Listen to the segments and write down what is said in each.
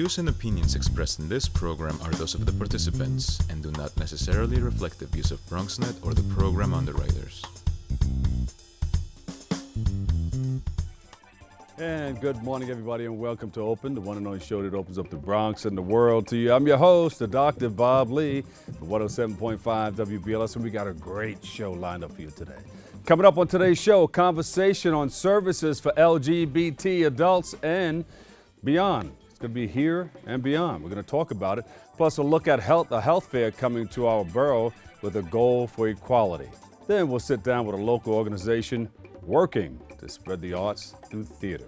views and opinions expressed in this program are those of the participants and do not necessarily reflect the views of BronxNet or the program underwriters. And good morning, everybody, and welcome to Open, the one and only show that opens up the Bronx and the world to you. I'm your host, the Dr. Bob Lee, for 107.5 WBLS, and we got a great show lined up for you today. Coming up on today's show, a conversation on services for LGBT adults and beyond. It's going to be here and beyond. We're going to talk about it. Plus, a look at a health fair coming to our borough with a goal for equality. Then we'll sit down with a local organization working to spread the arts through theater.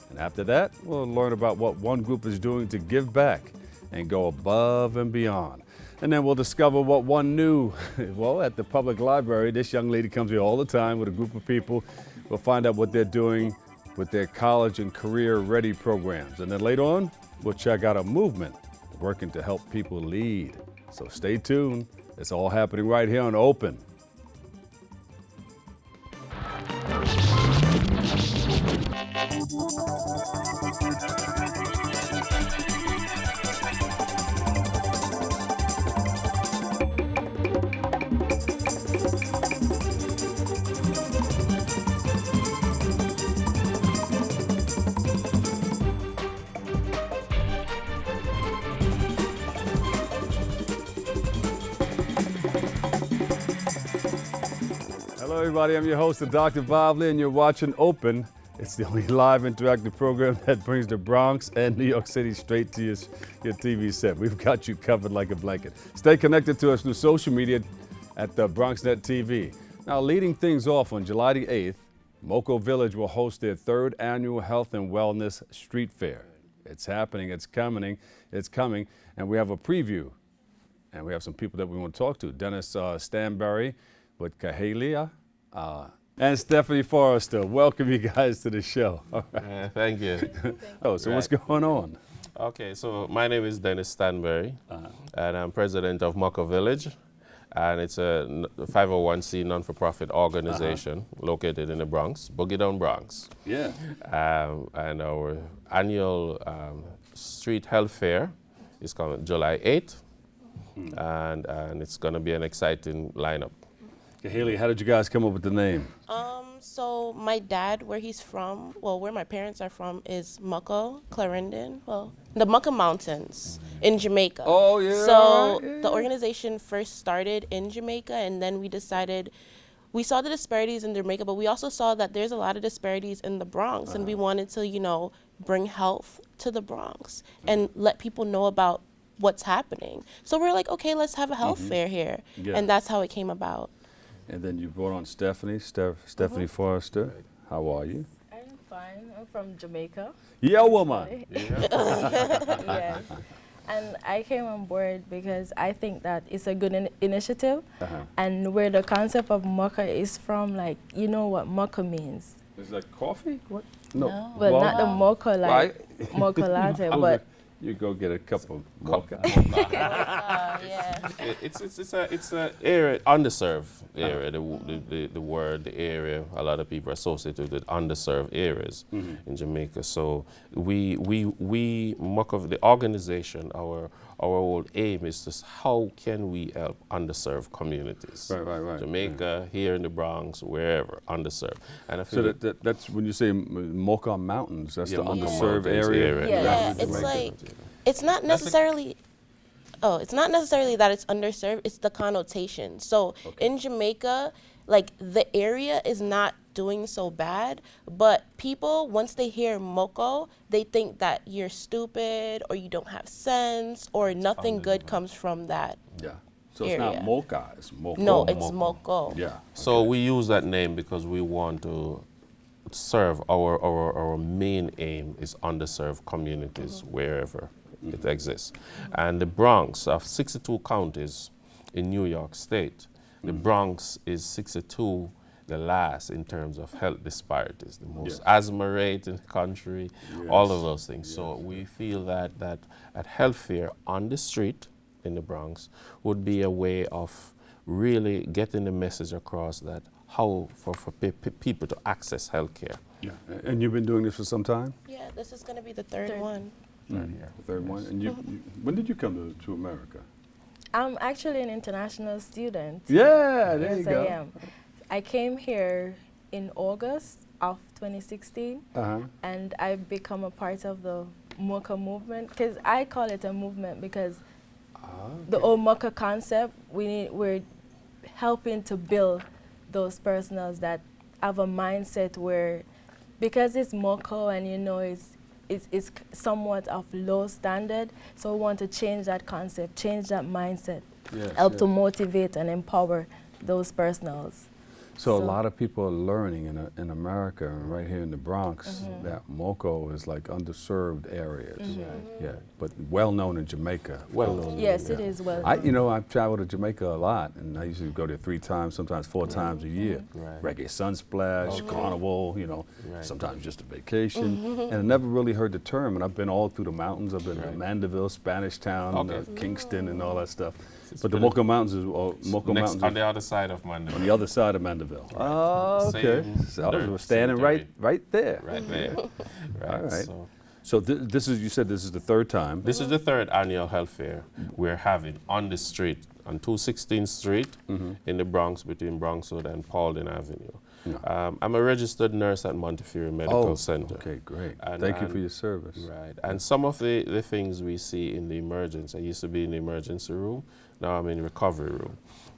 And after that, we'll learn about what one group is doing to give back and go above and beyond. And then we'll discover what one new, well, at the public library. This young lady comes here all the time with a group of people. We'll find out what they're doing with their college and career-ready programs. And then later on, we'll check out a movement working to help people lead. So stay tuned. It's all happening right here on Open. Hello, everybody. I'm your host, Dr. Bob Lee, and you're watching Open. It's the only live interactive program that brings the Bronx and New York City straight to your TV set. We've got you covered like a blanket. Stay connected to us through social media at the BronxNet TV. Now, leading things off on July the 8th, Moco Village will host their third annual Health and Wellness Street Fair. It's happening, it's coming, and we have a preview. And we have some people that we want to talk to. Dennis Stanberry with Kahalia. And Stephanie Forrester. Welcome you guys to the show. All right. Thank you. So what's going on? Okay, so my name is Dennis Stanberry, and I'm president of Moco Village, and it's a 501c non-for-profit organization located in the Bronx, Boogie Down Bronx. Yeah. And our annual street health fair is coming July 8th, and it's going to be an exciting lineup. Haley, how did you guys come up with the name? So my dad, where my parents are from is Mucko, Clarendon, the Mucko Mountains in Jamaica. Oh, yeah. So the organization first started in Jamaica, and then we saw the disparities in Jamaica, but we also saw that there's a lot of disparities in the Bronx, and we wanted to, bring health to the Bronx and let people know about what's happening. So we're like, okay, let's have a health fair here. Yeah. And that's how it came about. And then you brought on Stephanie Forrester. How are you? I'm fine. I'm from Jamaica. Yeah, woman. Yes. And I came on board because I think that it's a good initiative. And where the concept of mocha is from, like, you know what mocha means. Is that coffee? What? No. Well, not the mocha like mocha latte, but you go get a cup of mocha. Yeah. It's a area, underserved area. The area, a lot of people associate with underserved areas in Jamaica. So we Moco, the organization, our whole aim is just how can we help underserved communities. Right. Jamaica, here in the Bronx, wherever, underserved. And I feel so that's when you say Mocha Mountains, that's the Mocha underserved Mountains area. Yeah, it's like, it's not necessarily that it's underserved, it's the connotation. So in Jamaica, like the area is not doing so bad, but people, once they hear Moco, they think that you're stupid or you don't have sense or nothing good comes from that. Yeah. So it's area. not Mocha, it's Moco. No, it's Moco. Yeah. So we use that name because we want to serve our main aim is underserved communities wherever it exists. And the Bronx, of 62 counties in New York State, the Bronx is 62 the last in terms of health disparities, the most asthma rate in the country, all of those things. So we feel that at health fair on the street in the Bronx would be a way of really getting the message across that how for people to access healthcare. Yeah. And you've been doing this for some time? Yeah, this is going to be the third one. third year. The third one. And when did you come to America? I'm actually an international student. Yeah, there Yes, you go. I am. I came here in August of 2016, and I've become a part of the MOCA movement, because I call it a movement because the whole MOCA concept, we're helping to build those personals that have a mindset where, because it's MOCA and it's somewhat of low standard, so we want to change that concept, change that mindset, help to motivate and empower those personals. So a lot of people are learning in America and right here in the Bronx that MOCO is like underserved areas. Yeah, but well known in Jamaica. Well known. Yes, it is well. I've traveled to Jamaica a lot, and I usually go there 3 times, sometimes 4 times a year. Right. Reggae Sunsplash, Carnival, sometimes just a vacation. And I never really heard the term, and I've been all through the mountains. I've been to Mandeville, Spanish Town, Kingston, and all that stuff. But the MOCA Mountains is Mountains on the other side of Mandeville. on the other side of Mandeville. Oh, okay. So I was standing right there. Right there. Right. All right. So this is, you said this is the third time. this is the third annual health fair we're having on the street, on 216th Street in the Bronx, between Bronxwood and Paulding Avenue. I'm a registered nurse at Montefiore Medical Center. Okay, great. And, Thank you for your service. Right. And some of the things we see in the emergency, I used to be in the emergency room, now I'm in the recovery room.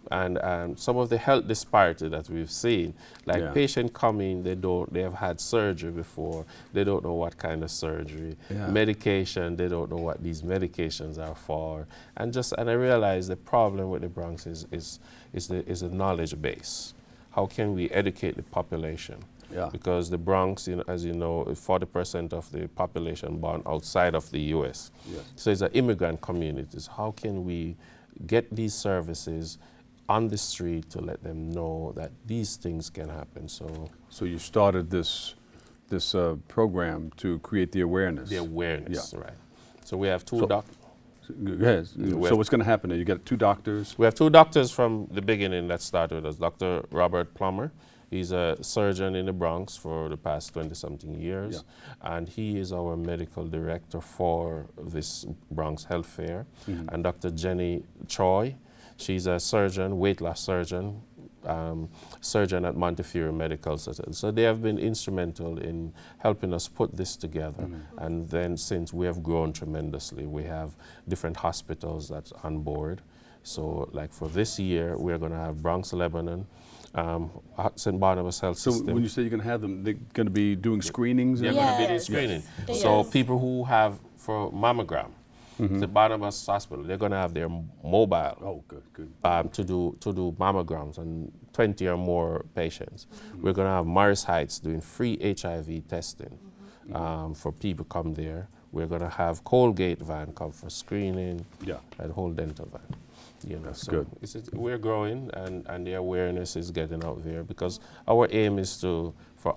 And some of the health disparity that we've seen, like patient coming, they have had surgery before, they don't know what kind of surgery, medication, they don't know what these medications are for, and I realize the problem with the Bronx is the knowledge base. How can we educate the population? Because the Bronx, as you know, 40% of the population born outside of the U.S. So it's an immigrant communities. How can we get these services on the street to let them know that these things can happen? So you started this program to create the awareness. The awareness, right. So we have 2 doctors. Yes. So what's going to happen there? You got 2 doctors? We have 2 doctors from the beginning that started with us. Dr. Robert Plummer, he's a surgeon in the Bronx for the past 20-something years, and he is our medical director for this Bronx Health Fair. And Dr. Jenny Choi, she's a surgeon, weight loss surgeon, surgeon at Montefiore Medical Center. So they have been instrumental in helping us put this together. And then since we have grown tremendously, we have different hospitals that's on board. So like for this year, we're going to have Bronx, Lebanon, St. Barnabas Health System. So when you say you're going to have them, they're going to be doing screenings? They're going to be doing screening. So people who have for mammogram, the Barnabas Hospital, they're going to have their mobile to do mammograms on 20 or more patients. We're going to have Morris Heights doing free HIV testing for people come there. We're going to have Colgate van come for screening, and whole dental van. That's so good. We're growing, and the awareness is getting out there, because our aim is for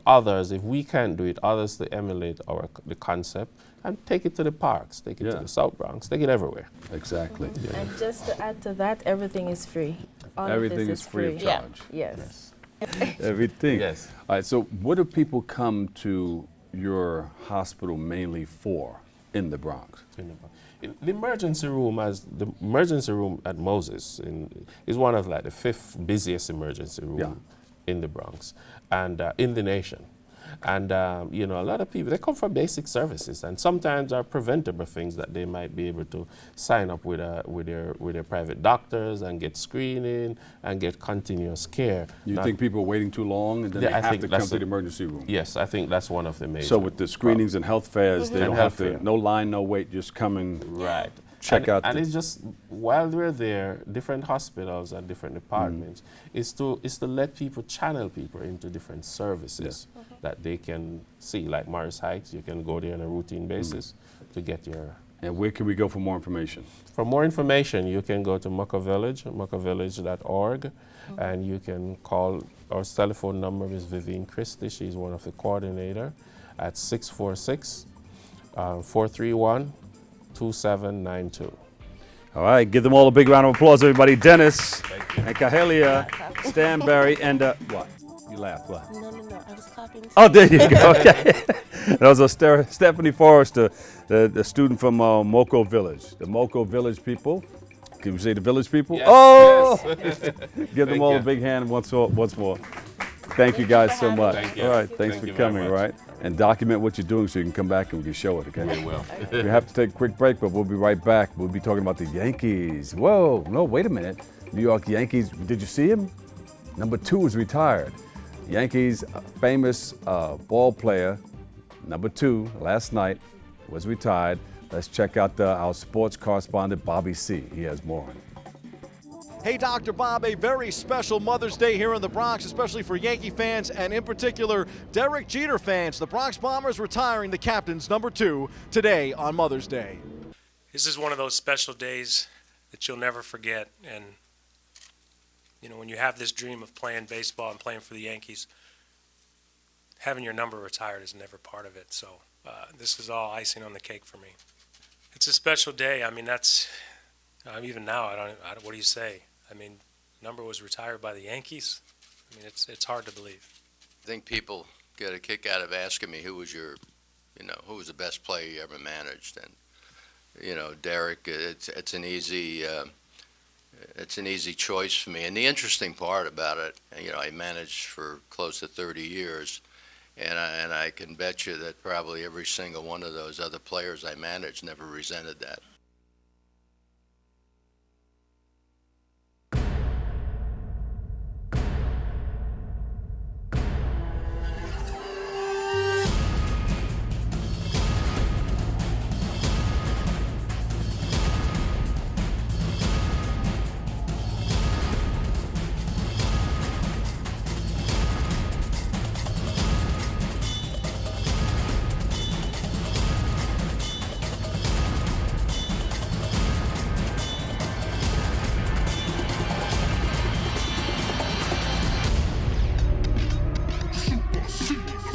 others, if we can't do it, others to emulate the concept and take it to the parks, take it to the South Bronx, take it everywhere. Exactly. And just to add to that, everything is free. All Everything of this is free of charge. Yes. Everything. Yes. All right, so what do people come to your hospital mainly for in the Bronx? The emergency room at Moses is one of like the 5th busiest emergency room in the Bronx and in the nation. And a lot of people, they come for basic services, and sometimes are preventable things that they might be able to sign up with their private doctors and get screening and get continuous care. You think people are waiting too long and then they have to come to the emergency room? Yes, I think that's one of the major. So with the screenings and health fairs, they don't have to, no line, no wait, just come and check out. And it's just, while we're there, different hospitals and different departments, is to let people, channel people into different services that they can see. Like Morris Heights, you can go there on a routine basis to get your... And where can we go for more information? For more information, you can go to MOCA Village, mocavillage.org, and you can call, our telephone number is Vivian Christie, she's one of the coordinator, at 646-431-2792. All right, give them all a big round of applause, everybody. Dennis and Kahelia Stanberry and what? You laughed. What? No, I was clapping. Oh, there you go. Okay. That was Stephanie Forrester, the student from Moco Village. The Moco Village people. Can you say the village people? Yes, oh! yes. Give them all a big hand once more. Thank you guys so much. Thank you. All right, thanks Thank for you very coming, much. right? And document what you're doing so you can come back and we can show it, okay? We will. We have to take a quick break, but we'll be right back. We'll be talking about the Yankees. Whoa, no, wait a minute. New York Yankees, did you see him? Number 2 is retired. Yankees famous ball player, number 2, last night, was retired. Let's check out our sports correspondent, Bobby C. He has more on it. Hey, Dr. Bob, a very special Mother's Day here in the Bronx, especially for Yankee fans and in particular Derek Jeter fans. The Bronx Bombers retiring the captain's number 2 today on Mother's Day. This is one of those special days that you'll never forget. And, you know, when you have this dream of playing baseball and playing for the Yankees, having your number retired is never part of it. So this is all icing on the cake for me. It's a special day. I mean, that's even now, I don't, what do you say? I mean, number was retired by the Yankees. I mean, it's hard to believe. I think people get a kick out of asking me who was who was the best player you ever managed, and Derek. It's an easy choice for me. And the interesting part about it, I managed for close to 30 years, and I can bet you that probably every single one of those other players I managed never resented that.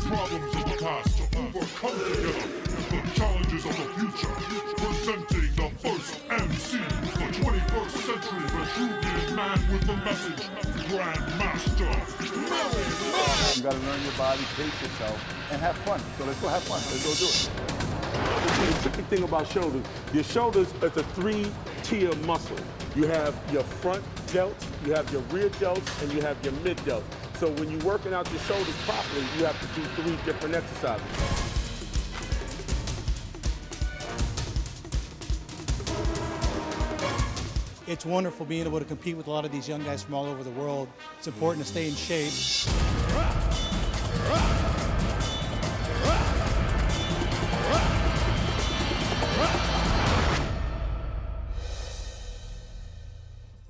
Problems of the past to overcome together the challenges of the future. Presenting the first MC, the 21st century Vitruvian man with the message, Grandmaster Melly. You gotta learn your body, pace yourself, and have fun. So let's go have fun. Let's go do it. The tricky thing about shoulders, your shoulders is a 3-tier muscle. You have your front delts, you have your rear delts, and you have your mid delts. So when you're working out your shoulders properly, you have to do 3 different exercises. It's wonderful being able to compete with a lot of these young guys from all over the world. It's important to stay in shape.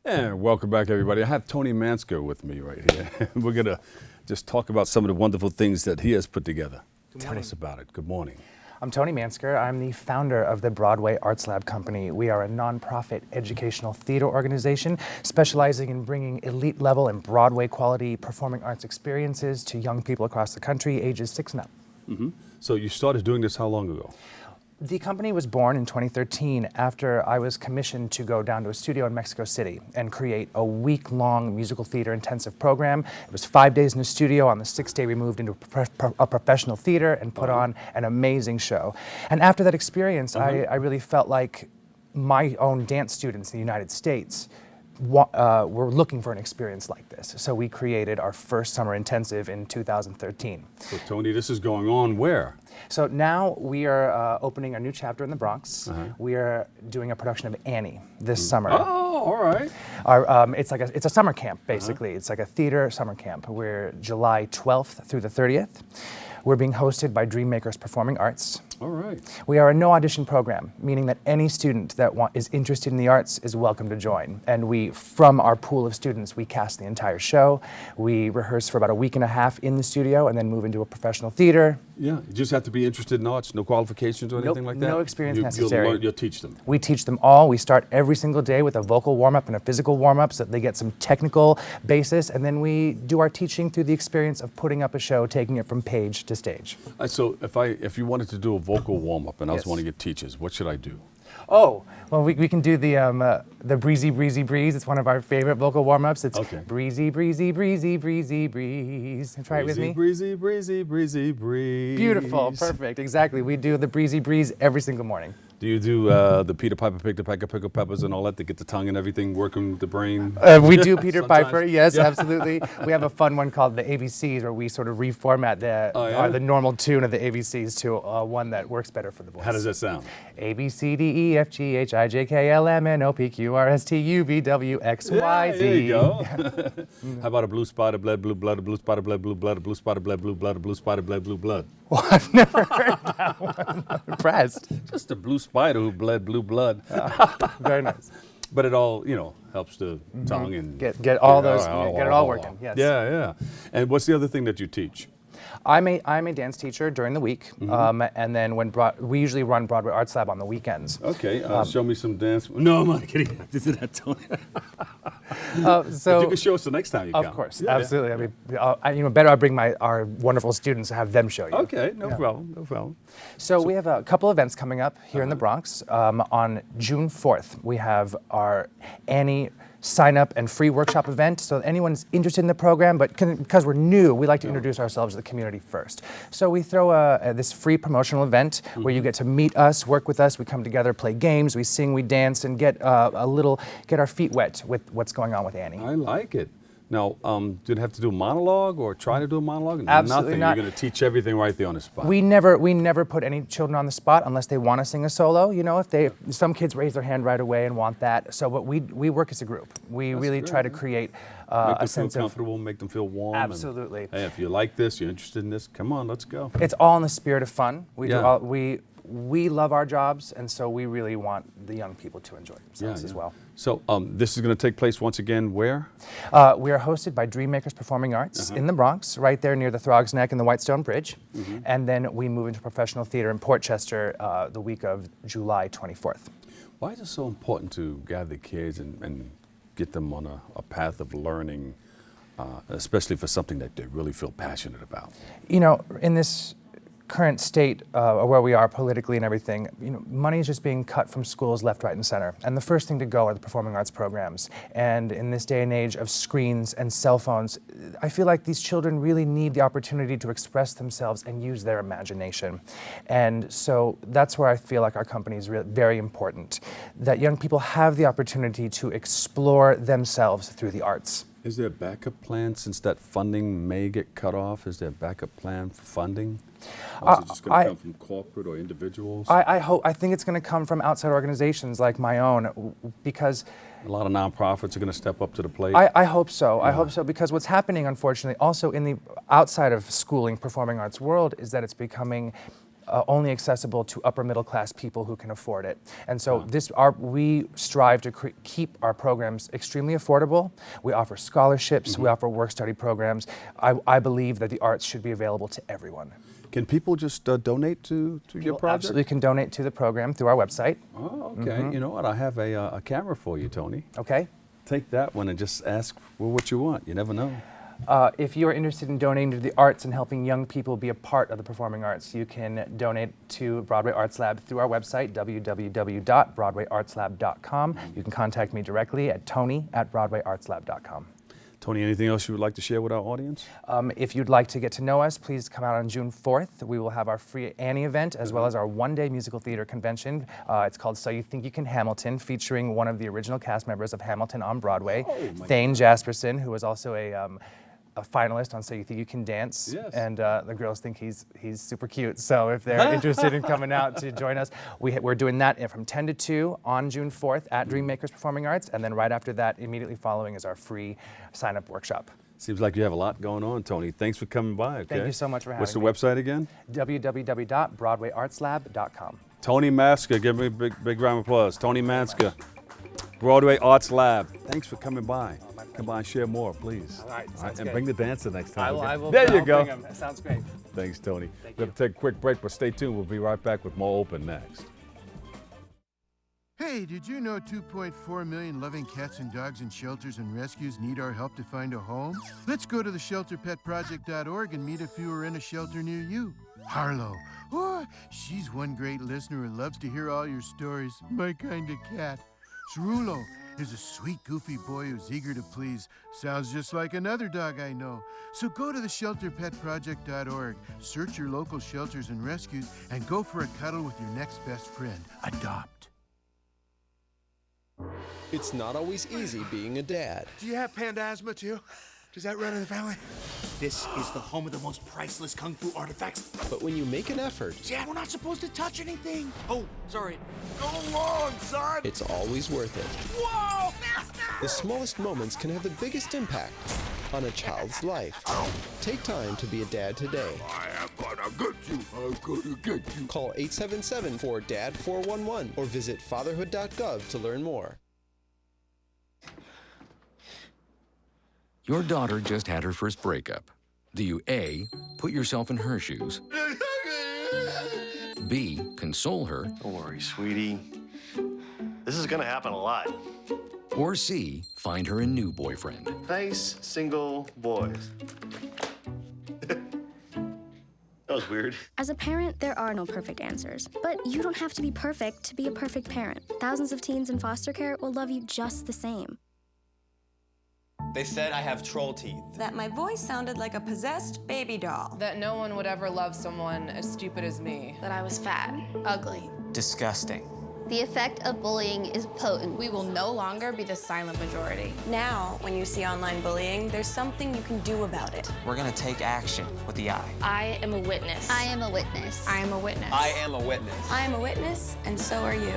And welcome back, everybody. I have Tony Mansker with me right here. We're going to just talk about some of the wonderful things that he has put together. Tell us about it. Good morning. I'm Tony Mansker. I'm the founder of the Broadway Arts Lab Company. We are a nonprofit educational theater organization specializing in bringing elite level and Broadway quality performing arts experiences to young people across the country, ages 6 and up. Mm-hmm. So you started doing this how long ago? The company was born in 2013 after I was commissioned to go down to a studio in Mexico City and create a week-long musical theater intensive program. It was 5 days in the studio. On the 6th day, we moved into a professional theater and put on an amazing show. And after that experience, I really felt like my own dance students in the United States were looking for an experience like this. So we created our first summer intensive in 2013. So Tony, this is going on where? So now we are opening a new chapter in the Bronx. We are doing a production of Annie this summer. Oh, all right. It's a summer camp, basically. It's like a theater summer camp. We're July 12th through the 30th. We're being hosted by Dreammakers Performing Arts. All right. We are a no audition program, meaning that any student that is interested in the arts is welcome to join. And from our pool of students, we cast the entire show. We rehearse for about a week and a half in the studio and then move into a professional theater. Yeah, you just have to be interested in arts, no qualifications or anything like that? No experience necessary. You'll teach them. We teach them all. We start every single day with a vocal warm-up and a physical warm-up so that they get some technical basis, and then we do our teaching through the experience of putting up a show, taking it from page to stage. So if you wanted to do a vocal warm-up and I was Yes. wanting to get teachers, what should I do? Oh, well, we can do the breezy, breezy breeze. It's one of our favorite vocal warm-ups. It's breezy, breezy, breezy, breezy, breeze. Try it with me. Breezy, breezy, breezy, breeze. Beautiful, perfect, exactly. We do the breezy breeze every single morning. Do you do the Peter Piper picked a peck of pickled peppers and all that to get the tongue and everything working the brain? We do Peter Piper, yes, absolutely. We have a fun one called the ABCs where we sort of reformat the normal tune of the ABCs to one that works better for the voice. How does that sound? A, B, C, D, E, F, G, H, I, J, K, L, M, N, O, P, Q, R, S, T, U, V, W, X, Y, Z. There you go. How about a blue spider bled blue blood, a blue spider bled blue blood, a blue spider bled blue blood, a blue spider bled blue blood? Well, I've never heard that one. I'm impressed. Just a blue spider who bled blue blood. Very nice. But it all, helps the tongue and get it all working. Yes. Yeah, yeah. And what's the other thing that you teach? I'm a dance teacher during the week, and then we usually run Broadway Arts Lab on the weekends. Okay, show me some dance. No, I'm not kidding. This is that Tony. So but you can show us the next time you come. Of course, absolutely. I mean, better I bring our wonderful students to have them show you. Okay, no problem. So we have a couple events coming up here in the Bronx. On June 4th, we have our Annie sign up and free workshop event. So anyone's interested in the program, but because we're new, we like to introduce ourselves to the community first. So we throw this free promotional event where you get to meet us, work with us. We come together, play games, we sing, we dance, and get our feet wet with what's going on with Annie. I like it. Now, did you have to do a monologue or try to do a monologue? Absolutely Nothing. not. You're going to teach everything right there on the spot. We never put any children on the spot unless they want to sing a solo. If some kids raise their hand right away and want that. So, but we work as a group. We really try to create a sense of make them feel comfortable, make them feel warm. Absolutely. And, hey, if you like this, you're interested in this, come on, let's go. It's all in the spirit of fun. We love our jobs, and so we really want the young people to enjoy themselves as well. So this is going to take place once again where? We are hosted by Dreammakers Performing Arts in the Bronx, right there near the Throgs Neck and the Whitestone Bridge. And then we move into professional theater in Port Chester the week of July 24th. Why is it so important to gather kids and get them on a path of learning, especially for something that they really feel passionate about? In this current state where we are politically and everything, money is just being cut from schools left, right, and center. And the first thing to go are the performing arts programs. And in this day and age of screens and cell phones, I feel like these children really need the opportunity to express themselves and use their imagination. And so that's where I feel like our company is very important, that young people have the opportunity to explore themselves through the arts. Is there a backup plan since that funding may get cut off? Is there a backup plan for funding? Or is it just going to come from corporate or individuals? I think it's going to come from outside organizations like my own, because a lot of nonprofits are going to step up to the plate. I hope so. Yeah. I hope so, because what's happening, unfortunately, also in the outside of schooling, performing arts world, is that it's becoming only accessible to upper middle class people who can afford it. And so we strive to keep our programs extremely affordable. We offer scholarships, we offer work study programs. I believe that the arts should be available to everyone. Can people just donate to your project? Absolutely can donate to the program through our website. Oh, okay. You know what? I have a camera for you, Tony. Okay. Take that one and just ask for what you want. You never know. If you're interested in donating to the arts and helping young people be a part of the performing arts, you can donate to Broadway Arts Lab through our website, www.broadwayartslab.com. You can contact me directly at tony@broadwayartslab.com. Tony, anything else you would like to share with our audience? If you'd like to get to know us, please come out on June 4th. We will have our free Annie event as well as our one-day musical theater convention. It's called So You Think You Can Hamilton, featuring one of the original cast members of Hamilton on Broadway, Thane Jasperson, who is also a finalist on So You Think You Can Dance, and the girls think he's super cute. So if they're interested in coming out to join us, we're doing that from 10 to 2 on June 4th at Dreammakers Performing Arts, and then right after that, immediately following, is our free sign-up workshop. Seems like you have a lot going on, Tony. Thanks for coming by. Okay? Thank you so much for having me. What's the website again? www.broadwayartslab.com. Tony Maska, give me a big round of applause. Tony Maska, Broadway Arts Lab. Thanks for coming by. Come by and share more, please. All right, and good. Bring the dancer next time. I will. There you go. That sounds great. Thanks, Tony. We have to take a quick break, but stay tuned. We'll be right back with more Open next. Hey, did you know 2.4 million loving cats and dogs in shelters and rescues need our help to find a home? Let's go to theshelterpetproject.org and meet if you are in a shelter near you. Harlow. Oh, she's one great listener and loves to hear all your stories. My kind of cat. Cerulo is a sweet, goofy boy who's eager to please. Sounds just like another dog I know. So go to theshelterpetproject.org, search your local shelters and rescues, and go for a cuddle with your next best friend. Adopt. It's not always easy being a dad. Do you have panda asthma too? Does that run in the family? This is the home of the most priceless kung fu artifacts. But when you make an effort, Dad, we're not supposed to touch anything. Oh, sorry. Go along, son. it's always worth it. Whoa, master! The smallest moments can have the biggest impact on a child's life. Take time to be a dad today. I am gonna get you. I'm gonna get you. Call 877-4DAD-411 or visit fatherhood.gov to learn more. Your daughter just had her first breakup. Do you A, put yourself in her shoes? B, console her? Don't worry, sweetie. This is gonna happen a lot. Or C, find her a new boyfriend? Nice single boys. That was weird. As a parent, there are no perfect answers. But you don't have to be perfect to be a perfect parent. Thousands of teens in foster care will love you just the same. They said I have troll teeth. That my voice sounded like a possessed baby doll. That no one would ever love someone as stupid as me. That I was fat, ugly. Disgusting. The effect of bullying is potent. We will no longer be the silent majority. Now, when you see online bullying, there's something you can do about it. We're gonna take action with the I. I am a witness. I am a witness. I am a witness. I am a witness. I am a witness, and so are you.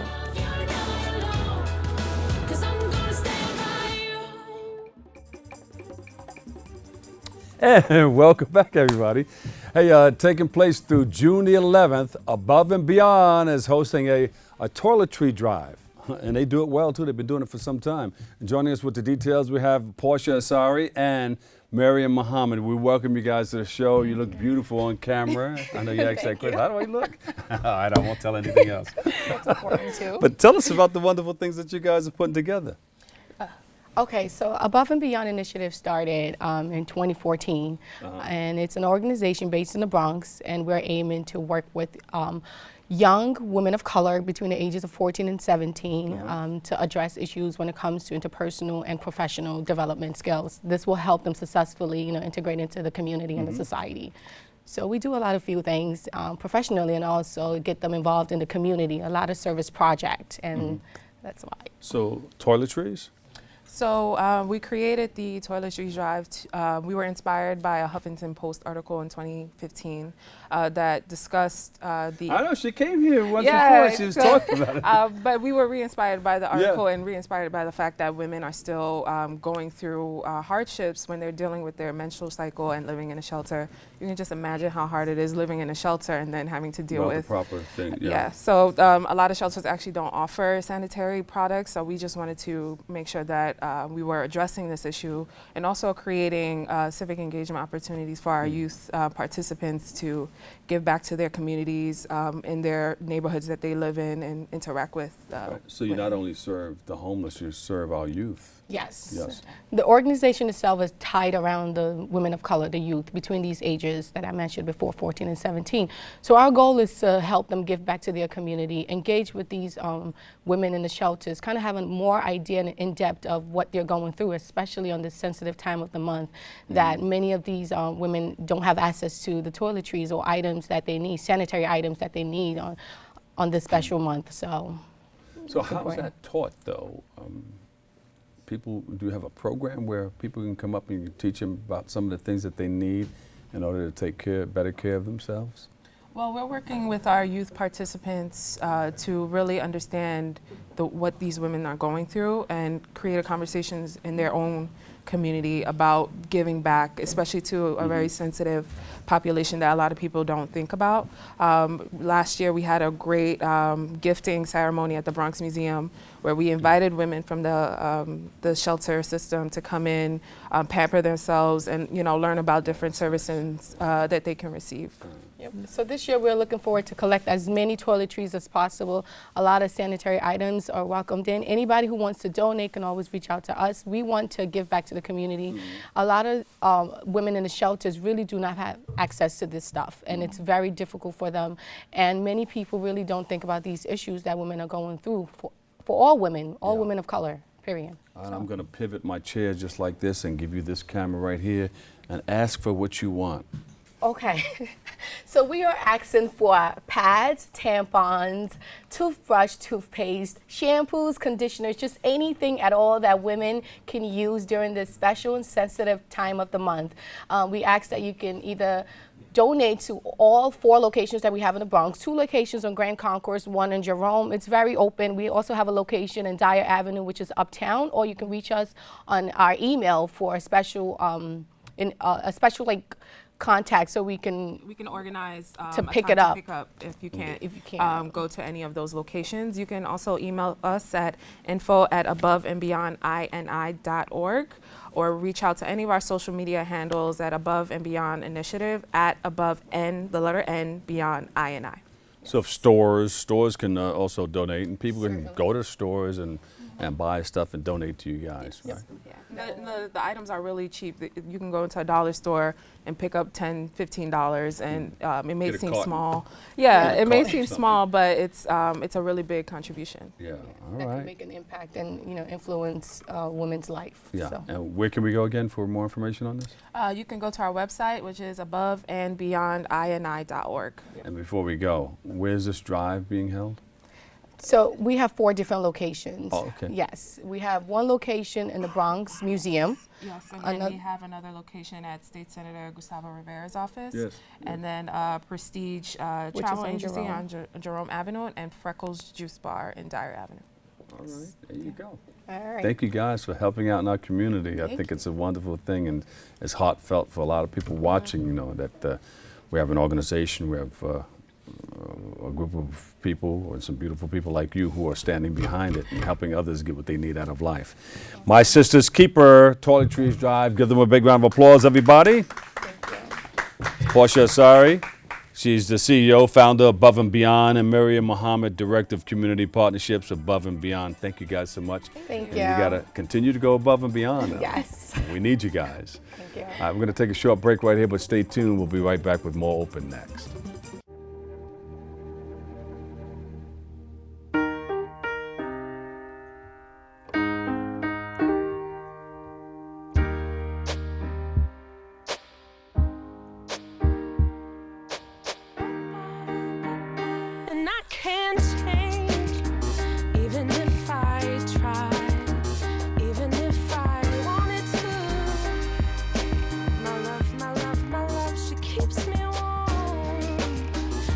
And welcome back, everybody. Hey, taking place through June the 11th, Above and Beyond is hosting a toiletry drive. And they do it well, too. They've been doing it for some time. And joining us with the details, we have Portia Asari and Mariam Muhammad. We welcome you guys to the show. You look beautiful on camera. I know you asked that question. How do I look? All right, I won't tell anything else. That's important, too. But tell us about the wonderful things that you guys are putting together. Okay, so Above and Beyond Initiative started in 2014, and it's an organization based in the Bronx, and we're aiming to work with young women of color between the ages of 14 and 17 to address issues when it comes to interpersonal and professional development skills. This will help them successfully, integrate into the community and the society. So we do a lot of few things professionally, and also get them involved in the community, a lot of service projects, and that's why. So toiletries? So we created the toiletry drive. We were inspired by a Huffington Post article in 2015 that discussed the... I know, she came here once before, she was talking about it. But we were re-inspired by the article and re-inspired by the fact that women are still going through hardships when they're dealing with their menstrual cycle and living in a shelter. You can just imagine how hard it is living in a shelter and then having to deal with... the proper thing, So a lot of shelters actually don't offer sanitary products, so we just wanted to make sure that we were addressing this issue and also creating civic engagement opportunities for our youth participants to give back to their communities in their neighborhoods that they live in and interact with. So you not only serve the homeless, you serve our youth. Yes. The organization itself is tied around the women of color, the youth, between these ages that I mentioned before, 14 and 17. So our goal is to help them give back to their community, engage with these women in the shelters, kind of having more idea and in-depth of what they're going through, especially on this sensitive time of the month, that many of these women don't have access to the toiletries or items that they need, sanitary items that they need on this special month. So how is that taught, though? Do you have a program where people can come up and you teach them about some of the things that they need in order to take better care of themselves? Well, we're working with our youth participants to really understand what these women are going through and create conversations in their own community about giving back, especially to a very sensitive population that a lot of people don't think about. Last year we had a great gifting ceremony at the Bronx Museum where we invited women from the shelter system to come in, pamper themselves, and learn about different services that they can receive. So this year we're looking forward to collect as many toiletries as possible, a lot of sanitary items, donations are welcomed in. Anybody who wants to donate can always reach out to us. We want to give back to the community. A lot of women in the shelters really do not have access to this stuff, and it's very difficult for them. And many people really don't think about these issues that women are going through for all women of color, period. And I'm going to pivot my chair just like this and give you this camera right here and ask for what you want. Okay, so we are asking for pads, tampons, toothbrush, toothpaste, shampoos, conditioners, just anything at all that women can use during this special and sensitive time of the month. We ask that you can either donate to all 4 locations that we have in the Bronx, 2 locations on Grand Concourse, 1 in Jerome. It's very open. We also have a location in Dyer Avenue, which is uptown, or you can reach us on our email for a special, contact, so we can organize to pick it up. Pick up if you can't go to any of those locations. You can also email us at info@aboveandbeyondini.org, or reach out to any of our social media handles at Above and Beyond Initiative, at Above N, the letter N, Beyond I. So if stores can also donate, and people can go to stores and buy stuff and donate to you guys, right? Yeah. The items are really cheap. You can go into a dollar store and pick up $10, $15, and it may seem small. Yeah, it may seem small, but it's a really big contribution. Yeah, all that right. can make an impact and influence women's life. Yeah, So. and where can we go again for more information on this? You can go to our website, which is aboveandbeyondini.org. And before we go, where's this drive being held? So we have 4 different locations. Oh, okay. Yes, we have 1 location in the Bronx Museum. Yes, and then we have another location at State Senator Gustavo Rivera's office. Yes. And then Prestige Which Travel is on Agency Jerome. on Jerome Avenue, and Freckles Juice Bar in Dyer Avenue. All right, there you go. All right. Thank you guys for helping out in our community. I think it's a wonderful thing, and it's heartfelt for a lot of people watching, that we have an organization, we have a group of people, or some beautiful people like you, who are standing behind it and helping others get what they need out of life. My sister's keeper, Toiletries Drive. Give them a big round of applause, everybody. Portia Asari. She's the CEO, founder of Above and Beyond, and Miriam Muhammad, Director of Community Partnerships, Above and Beyond. Thank you guys so much. Thank and you. You got to continue to go above and beyond. Yes. We need you guys. Thank you. All right, we're going to take a short break right here, but stay tuned. We'll be right back with more Open next. And I can't change, even if I tried, even if I wanted to. My love, my love, my love, she keeps me warm.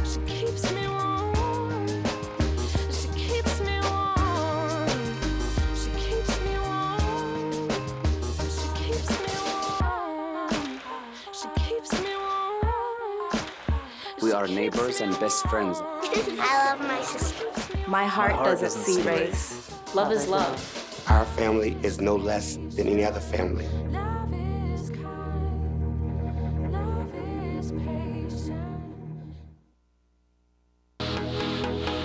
She keeps me warm. She keeps me warm. She keeps me warm. She keeps me warm. She keeps me warm. We are neighbors and best friends. I love my sister. My heart doesn't see race. Love is love. Our family is no less than any other family.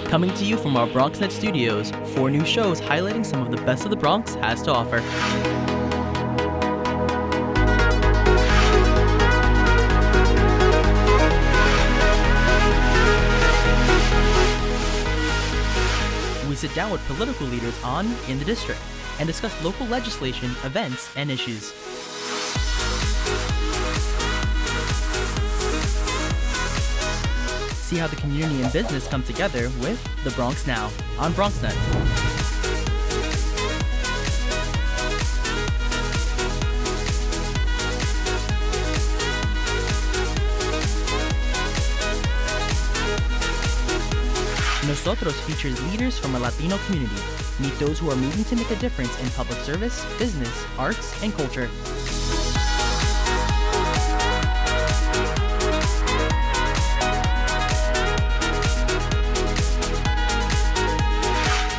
Coming to you from our BronxNet studios, 4 new shows highlighting some of the best of the Bronx has to offer. We sit down with political leaders on In the District and discuss local legislation, events, and issues. See how the community and business come together with The Bronx Now on BronxNet. Nosotros features leaders from our Latino community. Meet those who are moving to make a difference in public service, business, arts, and culture.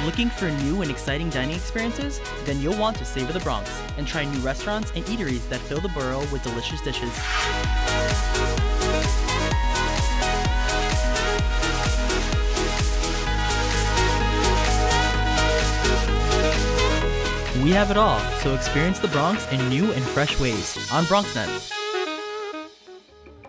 Looking for new and exciting dining experiences? Then you'll want to savor the Bronx and try new restaurants and eateries that fill the borough with delicious dishes. We have it all, so experience the Bronx in new and fresh ways on BronxNet.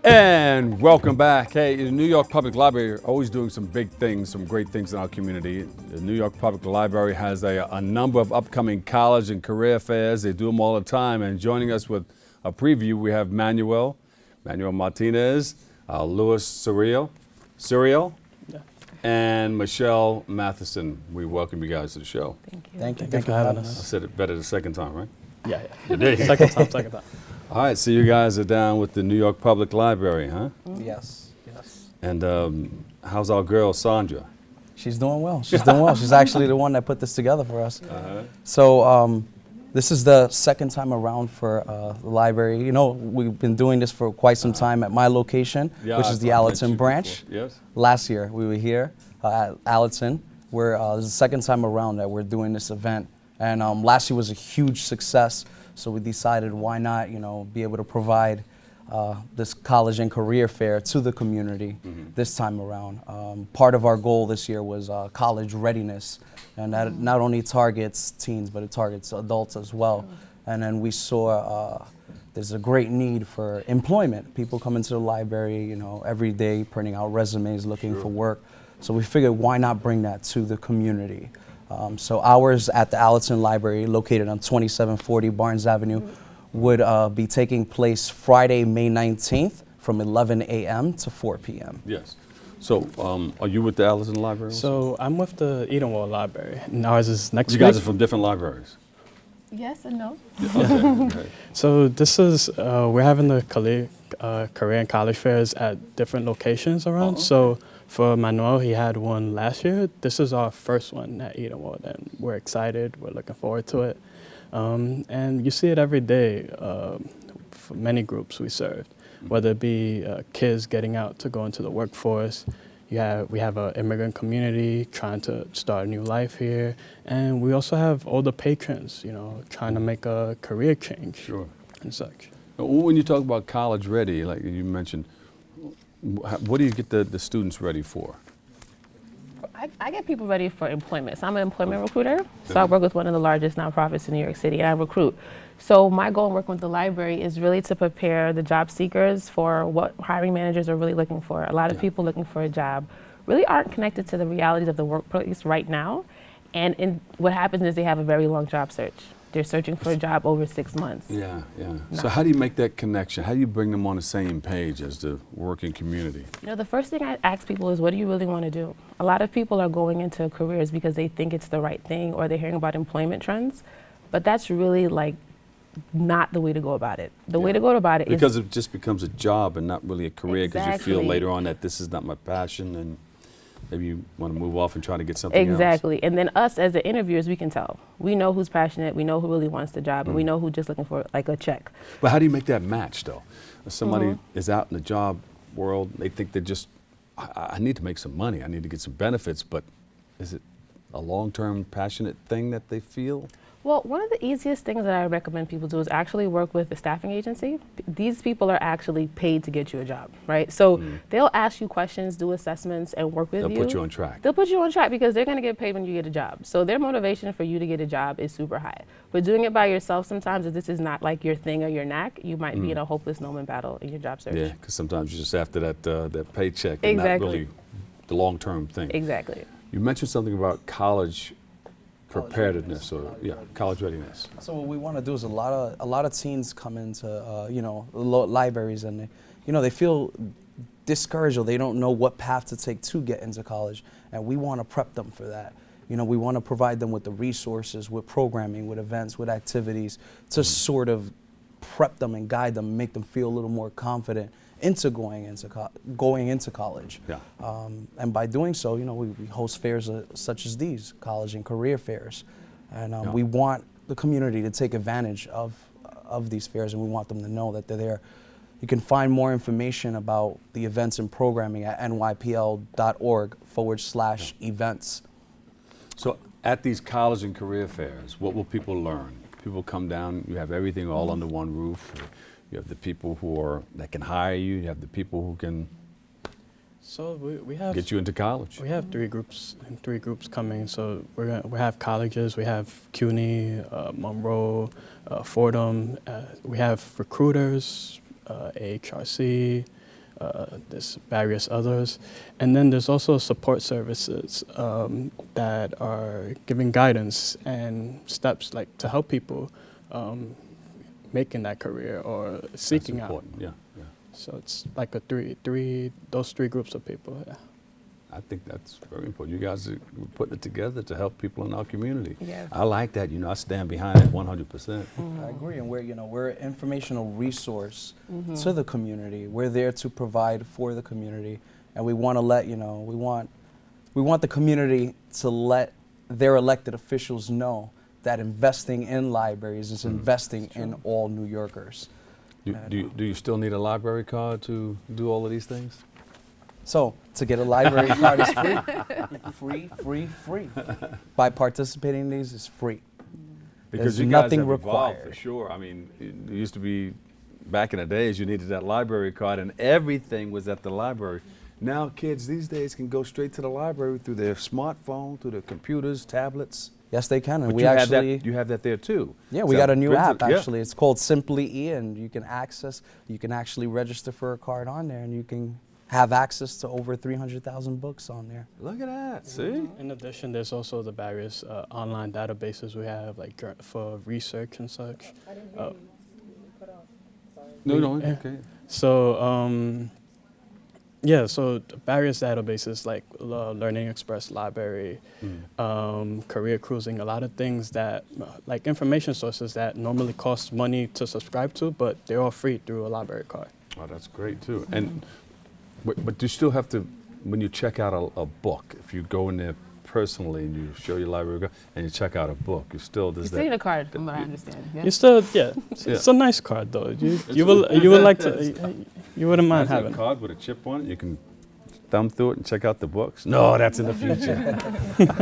And welcome back. Hey, the New York Public Library are always doing some big things, some great things in our community. The New York Public Library has a number of upcoming college and career fairs. They do them all the time. And joining us with a preview, we have Manuel Martinez, Louis Suriel, and Michelle Matheson. We welcome you guys to the show. Thank you. Thank you. Thanks for having us. I said it better the second time, right? Yeah. You did. Second time. All right, so you guys are down with the New York Public Library, huh? Yes. And how's our girl, Sandra? She's doing well. She's actually the one that put this together for us. So this is the second time around for the library. You know, we've been doing this for quite some time at my location, which is the Allerton branch. Yes. Last year we were here at Allerton. This is the second time around that we're doing this event. And last year was a huge success. So we decided why not, be able to provide this college and career fair to the community this time around. Part of our goal this year was college readiness, and that not only targets teens, but it targets adults as well. And then we saw there's a great need for employment. People come into the library, every day, printing out resumes, looking for work. So we figured why not bring that to the community. So ours at the Allerton Library, located on 2740 Barnes Avenue, would be taking place Friday, May 19th from 11 a.m. to 4 p.m. Yes. So are you with the Allerton Library? So I'm with the Edenwald Library, and ours is next week. You guys are from different libraries? Yes and no. Okay. So this is, we're having the career and college fairs at different locations around. So for Manuel, he had one last year. This is our first one at Edenwald, and we're excited. We're looking forward to it. And you see it every day for many groups we served, whether it be kids getting out to go into the workforce. We have an immigrant community trying to start a new life here. And we also have older patrons, trying to make a career change. Sure. And such. When you talk about college ready, like you mentioned, what do you get the students ready for? I get people ready for employment. So I'm an employment recruiter. So I work with one of the largest nonprofits in New York City, and I recruit. So my goal in working with the library is really to prepare the job seekers for what hiring managers are really looking for. A lot of people looking for a job really aren't connected to the realities of the workplace right now. And what happens is they have a very long job search. They're searching for a job over 6 months. Yeah. So how do you make that connection? How do you bring them on the same page as the working community? The first thing I ask people is, what do you really want to do? A lot of people are going into careers because they think it's the right thing, or they're hearing about employment trends, but that's really not the way to go about it. The way to go about it because it just becomes a job and not really a career, because you feel later on that this is not my passion, and maybe you want to move off and try to get something else. Exactly. And then us as the interviewers, we can tell. We know who's passionate, we know who really wants the job, and we know who's just looking for a check. But how do you make that match though? If somebody is out in the job world, they think they're just, I need to make some money, I need to get some benefits, but is it a long-term passionate thing that they feel? Well, one of the easiest things that I recommend people do is actually work with a staffing agency. These people are actually paid to get you a job, right? So they'll ask you questions, do assessments, and work with you. They'll put you on track. They'll put you on track because they're going to get paid when you get a job. So their motivation for you to get a job is super high. But doing it by yourself sometimes, if this is not like your thing or your knack, you might be in a hopeless no-win battle in your job search. Yeah, because sometimes you're just after that paycheck and not really the long-term thing. Exactly. You mentioned something about college preparedness, or college readiness. So what we want to do is a lot of teens come into libraries, and they feel discouraged, or they don't know what path to take to get into college, and we want to prep them for that. We want to provide them with the resources, with programming, with events, with activities to sort of prep them and guide them, make them feel a little more confident into going into college. Yeah. And by doing so, we host fairs such as these, college and career fairs. And we want the community to take advantage of these fairs, and we want them to know that they're there. You can find more information about the events and programming at nypl.org/events. So at these college and career fairs, what will people learn? People come down, you have everything all under one roof. You have the people that can hire you. You have the people who can So we have get you into college? We have three groups coming. So we have colleges. We have CUNY, Monroe, Fordham. We have recruiters, AHRC. There's various others, and then there's also support services that are giving guidance and steps like to help people making that career or seeking out. Yeah, yeah. So it's like those three groups of people. Yeah. I think that's very important. You guys are putting it together to help people in our community. Yes. I like that. You know, I stand behind it 100%. I agree, and we're an informational resource to the community. We're there to provide for the community, and we want to let we want the community to let their elected officials know that investing in libraries is investing in all New Yorkers. Do you still need a library card to do all of these things? So, to get a library card is free. By participating in these, it's free. Because There's you guys nothing have evolved required. for sure. I mean, it used to be, back in the days, you needed that library card and everything was at the library. Now kids these days can go straight to the library through their smartphone, through their computers, tablets. Yes, they can, and But we you actually you have that there too. Yeah, we So got a new good to- app yeah. actually. It's called Simply E, and you can actually register for a card on there, and you can have access to over 300,000 books on there. Look at that, see? In addition, there's also the various online databases we have, like for research and such. No, okay. So, yeah, so various databases like Learning Express Library, Career Cruising, a lot of things that, like information sources that normally cost money to subscribe to, but they're all free through a library card. Oh, that's great too. And but you still have to, when you check out a book, if you go in there personally and you show your library card and you check out a book, you still You still need a card, from what I understand. Yeah? You still, it's a nice card though. You would like to, you wouldn't mind Has having a card with a chip on it. You can thumb through it and check out the books. No, that's in the future.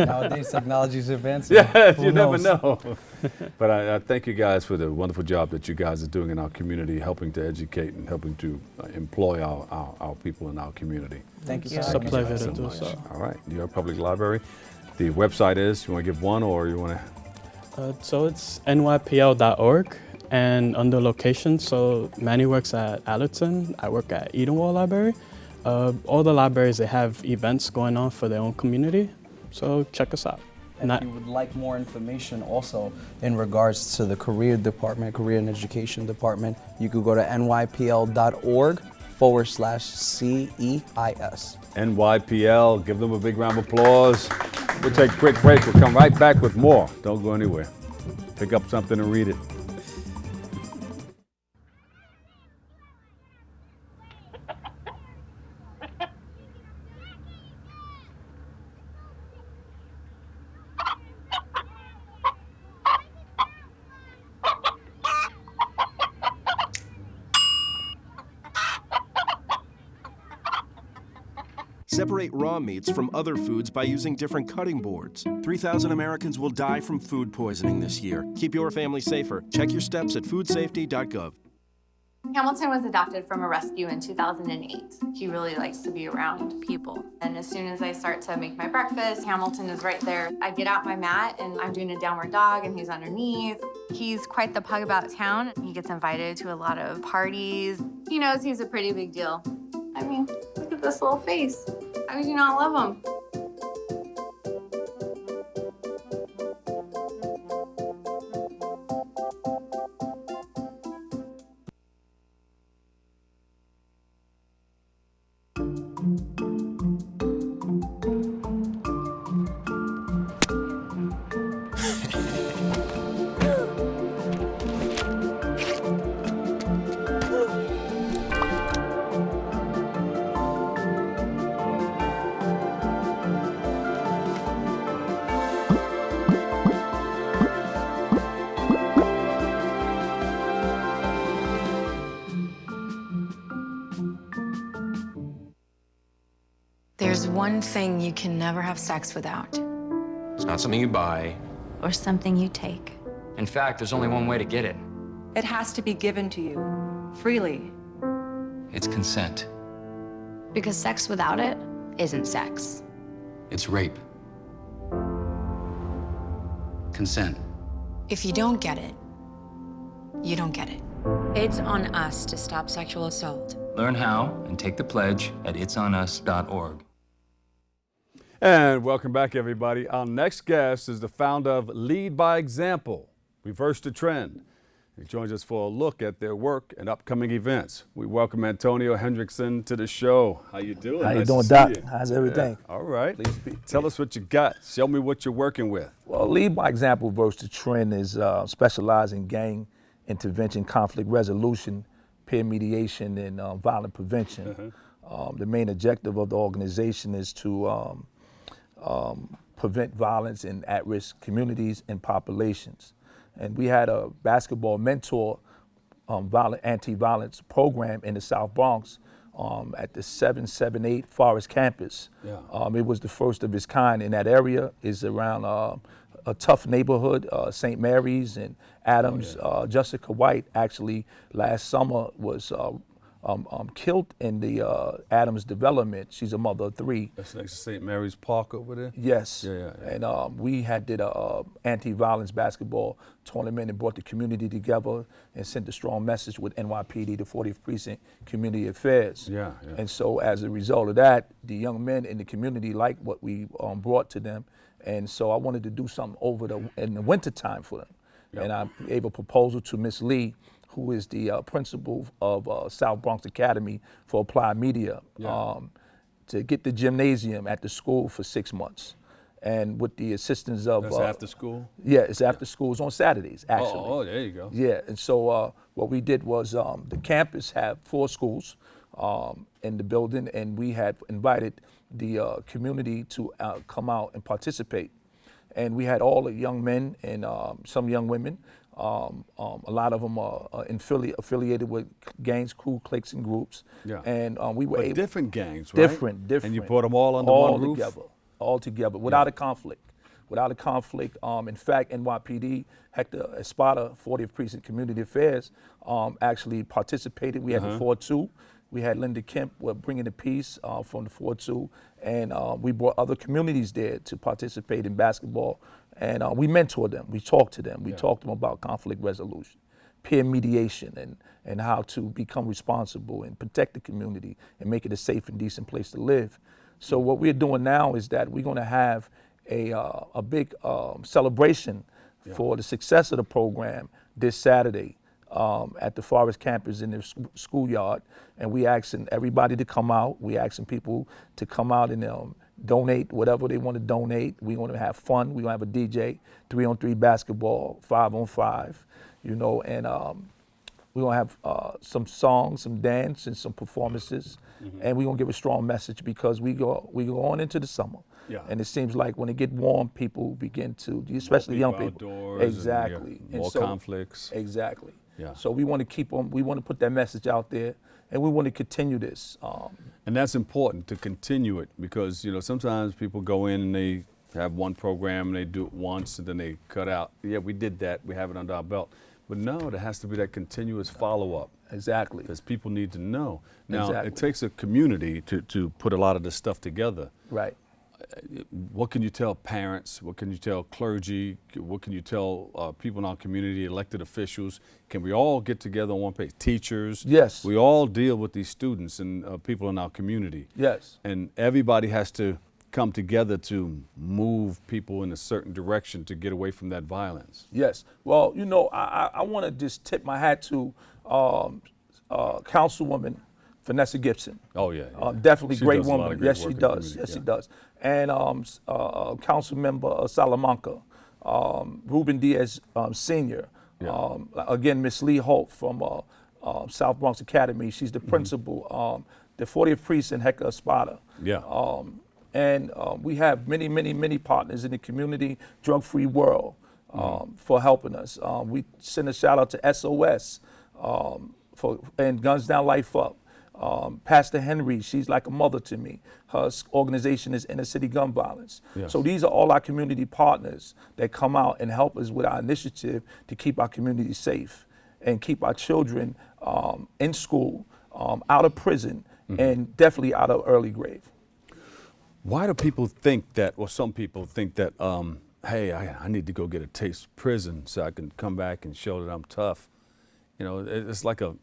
Nowadays, technology is advancing. Yeah, Who you never knows? know. But I thank you guys for the wonderful job that you guys are doing in our community, helping to educate and helping to employ our people in our community. Thank you so It's much. a pleasure to do much. so. All right, New York Public Library. The website is, you want to give one or you want to? So it's nypl.org, and under location, so Manny works at Allerton, I work at Edenwald Library. All the libraries, they have events going on for their own community, so check us out. And if you would like more information also in regards to the career department, career and education department, you could go to nypl.org/CEIS. NYPL, give them a big round of applause. We'll take a quick break. We'll come right back with more. Don't go anywhere. Pick up something and read it. Separate raw meats from other foods by using different cutting boards. 3,000 Americans will die from food poisoning this year. Keep your family safer. Check your steps at foodsafety.gov. Hamilton was adopted from a rescue in 2008. He really likes to be around people. And as soon as I start to make my breakfast, Hamilton is right there. I get out my mat and I'm doing a downward dog and he's underneath. He's quite the pug about town. He gets invited to a lot of parties. He knows he's a pretty big deal. I mean, look at this little face. How could you not love him? There's one thing you can never have sex without. It's not something you buy. Or something you take. In fact, there's only one way to get it. It has to be given to you freely. It's consent. Because sex without it isn't sex. It's rape. Consent. If you don't get it, you don't get it. It's on us to stop sexual assault. Learn how and take the pledge at itsonus.org. And welcome back, everybody. Our next guest is the founder of Lead by Example, Reverse the Trend. He joins us for a look at their work and upcoming events. We welcome Antonio Hendrickson to the show. How you doing? How you Nice doing, to Doc? see you. How's everything? Yeah. All right. Tell us what you got. Show me what you're working with. Well, Lead by Example, Reverse the Trend is specialized in gang intervention, conflict resolution, peer mediation, and violent prevention. The main objective of the organization is to prevent violence in at-risk communities and populations. And we had a basketball mentor anti-violence program in the South Bronx at the 778 Forest campus. Yeah. It was the first of its kind in that area. It's around a tough neighborhood, St. Mary's and Adams. Jessica White actually last summer was killed in the Adams development. She's a mother of 3. That's next to St. Mary's Park over there? Yes. Yeah. And we did a anti-violence basketball tournament and brought the community together and sent a strong message with NYPD, the 40th Precinct Community Affairs. Yeah. And so as a result of that, the young men in the community liked what we brought to them. And so I wanted to do something in the wintertime for them. Yep. And I gave a proposal to Miss Lee, who is the principal of South Bronx Academy for Applied Media, to get the gymnasium at the school for 6 months. And with the assistance of— That's after school? Yeah, it's after school. It's on Saturdays, actually. Oh, there you go. Yeah, and so what we did was the campus had 4 schools in the building, and we had invited the community to come out and participate. And we had all the young men and some young women. A lot of them are affiliated with gangs, crew, cliques, and groups. Yeah. And we were able— different gangs, right? Different. And you brought them all under one roof? All together, without a conflict. Without a conflict. In fact, NYPD, Hector Espada, 40th Precinct Community Affairs, actually participated. We had the 4-2. We had Linda Kemp bringing the peace from the 4-2. And we brought other communities there to participate in basketball. And we mentored them. We talked to them. We talked to them about conflict resolution, peer mediation, and how to become responsible and protect the community and make it a safe and decent place to live. So what we're doing now is that we're going to have a big celebration for the success of the program this Saturday at the Forest campus in the schoolyard. And we asking everybody to come out. We asking people to come out and donate whatever they want to donate. We're going to have fun. We're going to have a DJ, 3-on-3 basketball, 5-on-5, and we're going to have some songs, some dance, and some performances. And we're going to give a strong message because we go on into the summer. Yeah. And it seems like when it get warm, people begin to, especially young people. Outdoors exactly. And more conflicts. Exactly. Yeah. So we want to keep on, we want to put that message out there, and we want to continue this. And that's important to continue it because, sometimes people go in and they have one program and they do it once and then they cut out. Yeah, we did that. We have it under our belt. But no, there has to be that continuous follow-up. Exactly. Because people need to know. Now, Exactly. It takes a community to put a lot of this stuff together. Right. What can you tell parents? What can you tell clergy? What can you tell people in our community, elected officials? Can we all get together on one page? Teachers? Yes. We all deal with these students and people in our community. Yes. And everybody has to come together to move people in a certain direction to get away from that violence. Yes. Well, I want to just tip my hat to Councilwoman Vanessa Gibson. Oh, yeah. Definitely She great does a lot woman. of great Yes, she work in the does. community, Yes, yeah. she does. And Council Member Salamanca, Ruben Diaz Sr. Again, Miss Lee Holt from South Bronx Academy. She's the principal. The 40th Precinct, Hector Espada. Yeah. And we have many, many, many partners in the community, Drug-Free World, for helping us. We send a shout out to SOS and Guns Down, Life Up. Pastor Henry, she's like a mother to me. Her organization is Inner City Gun Violence. Yes. So these are all our community partners that come out and help us with our initiative to keep our community safe and keep our children in school, out of prison, and definitely out of early grave. Why do people think that, or some people think that, hey, I need to go get a taste of prison so I can come back and show that I'm tough? You know, it's like a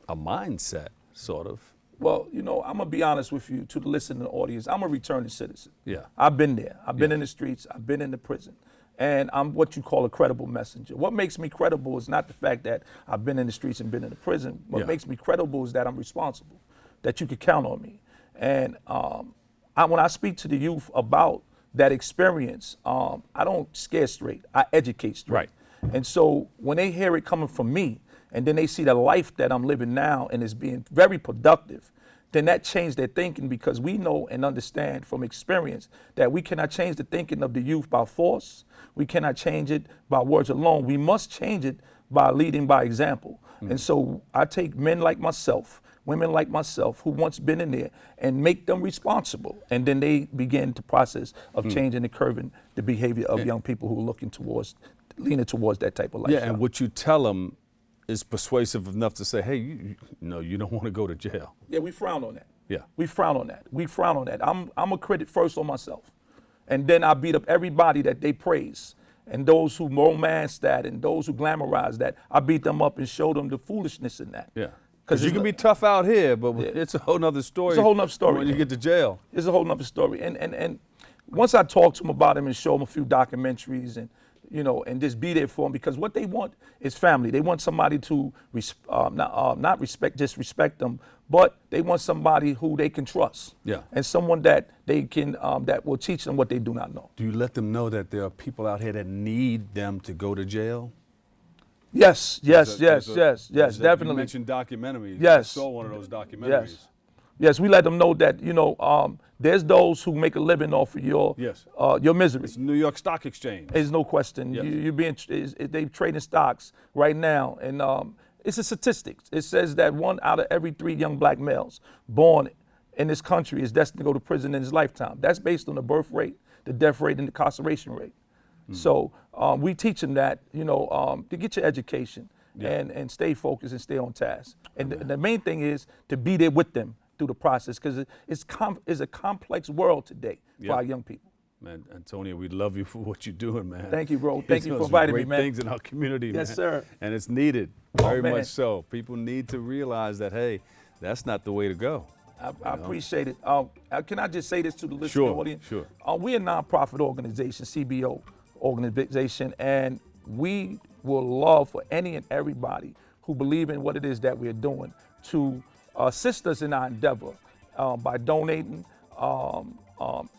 mindset, sort of. Well, you know, I'm going to be honest with you, to the listening audience. I'm a returning citizen. Yeah. I've been there. I've been in the streets. I've been in the prison. And I'm what you call a credible messenger. What makes me credible is not the fact that I've been in the streets and been in the prison. What makes me credible is that I'm responsible, that you can count on me. And when I speak to the youth about that experience, I don't scare straight. I educate straight. Right. And so when they hear it coming from me, and then they see the life that I'm living now and is being very productive, then that changed their thinking, because we know and understand from experience that we cannot change the thinking of the youth by force. We cannot change it by words alone. We must change it by leading by example. And so I take men like myself, women like myself, who once been in there, and make them responsible. And then they begin the process of changing and curving the behavior of young people who are leaning towards that type of lifestyle. Yeah, and what you tell them is persuasive enough to say, hey, you don't want to go to jail. Yeah, we frown on that. Yeah. We frown on that. We frown on that. I'm a critic first on myself. And then I beat up everybody that they praise. And those who romance that and those who glamorize that, I beat them up and show them the foolishness in that. Yeah. Because you can be tough out here, but it's a whole nother story. It's a whole nother story. When you get to jail. It's a whole nother story. And once I talk to them about him and show them a few documentaries and, you know, and just be there for them, because what they want is family. They want somebody to not respect them, but they want somebody who they can trust. Yeah. And someone that they can that will teach them what they do not know. Do you let them know that there are people out here that need them to go to jail? Yes, definitely. You mentioned documentaries. Yes. I saw one of those documentaries. Yes, we let them know that, you know, there's those who make a living off of your misery. It's New York Stock Exchange. There's no question. Yes. They trading stocks right now, and it's a statistic. It says that 1 out of every 3 young black males born in this country is destined to go to prison in his lifetime. That's based on the birth rate, the death rate, and the incarceration rate. So we teach them that, you know, to get your education and stay focused and stay on task. And the main thing is to be there with them through the process, because it's a complex world today for our young people. Man, Antonio, we love you for what you're doing, man. Thank you, bro. Thank you for inviting me, man. Great things in our community, man. Yes, sir. And it's needed, very man. much so. People need to realize that, hey, that's not the way to go. I appreciate it. Can I just say this to the listening audience? Sure. We're a nonprofit organization, CBO organization, and we will love for any and everybody who believe in what it is that we're doing to assist us in our endeavor by donating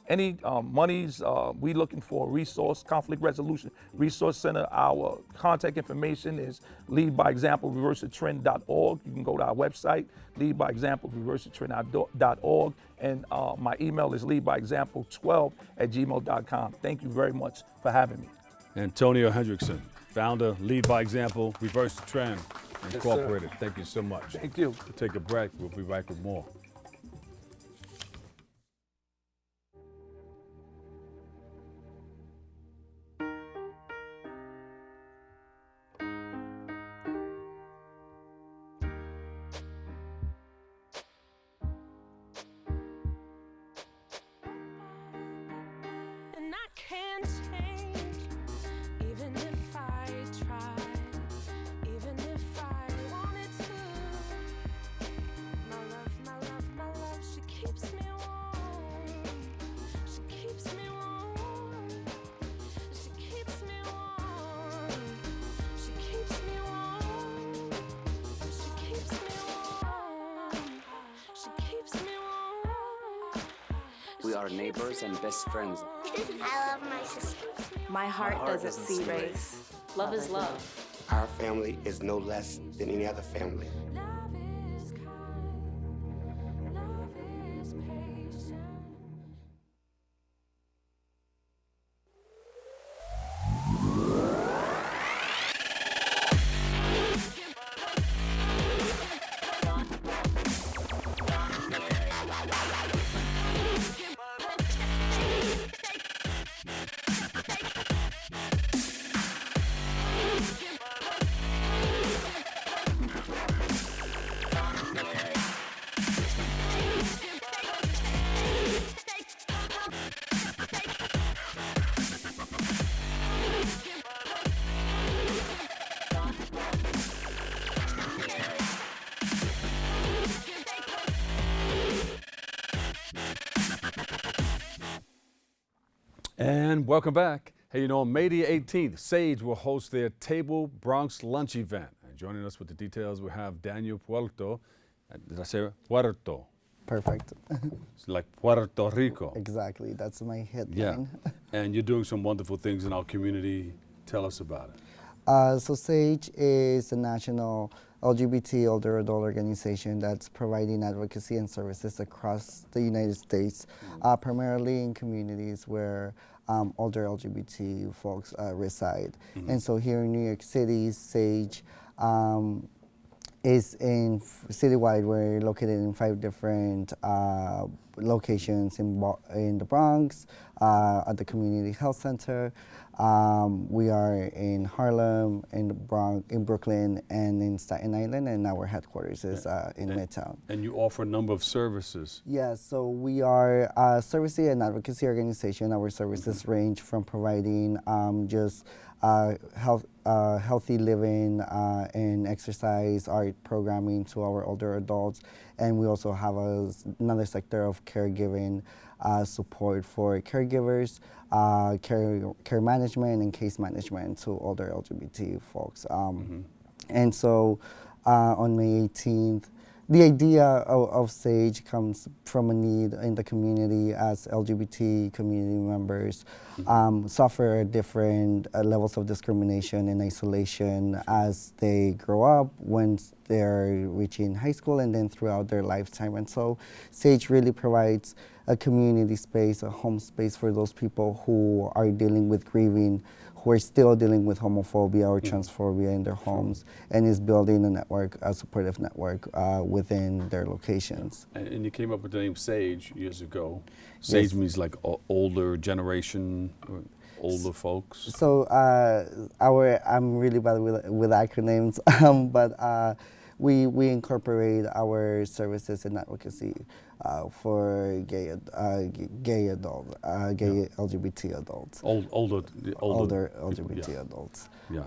any monies. We looking for a resource, conflict resolution resource center. Our contact information is leadbyexamplereversethetrend.org. You can go to our website, leadbyexamplereversethetrend.org, and my email is leadbyexample12@gmail.com. Thank you very much for having me. Antonio Hendrickson, founder, Lead by Example, Reverse the Trend Incorporated. Yes, thank you so much. Thank you. We'll take a break. We'll be back with more. And I can't change, even if I try, even if I wanted to. My love, my love, my love, she keeps me warm. She keeps me warm. She keeps me warm. She keeps me warm. She keeps me warm. She keeps me warm. We are neighbors and best friends. I love my sister. My heart doesn't see race. Love is love. Our family is no less than any other family. And welcome back. Hey, you know, on May the 18th, Sage will host their Table Bronx Lunch event. And joining us with the details, we have Daniel Puerto. Did I say Puerto? Perfect. It's like Puerto Rico. Exactly, that's my headline. Yeah. And you're doing some wonderful things in our community. Tell us about it. So SAGE is a national LGBT older adult organization that's providing advocacy and services across the United States, primarily in communities where older LGBT folks reside. And so here in New York City, SAGE is in citywide. We're located in 5 different locations in the Bronx, at the Community Health Center. We are in Harlem, in the Bronx, in Brooklyn, and in Staten Island, and our headquarters is in Midtown. And you offer a number of services. Yes, so we are a service and advocacy organization. Our services range from providing just healthy living and exercise, art programming to our older adults, and we also have another sector of caregiving support for caregivers, care management and case management to older LGBT folks. And so on May 18th, the idea of SAGE comes from a need in the community as LGBT community members suffer different levels of discrimination and isolation as they grow up, when they're reaching high school, and then throughout their lifetime. And so SAGE really provides a community space, a home space for those people who are dealing with grieving, who are still dealing with homophobia or transphobia in their homes, and is building a network, a supportive network within their locations. And you came up with the name SAGE years ago. SAGE means like older generation, or older folks. So I'm really bad with acronyms, but we incorporate our services and advocacy for gay adults, gay LGBT adults. Older LGBT adults. Yeah.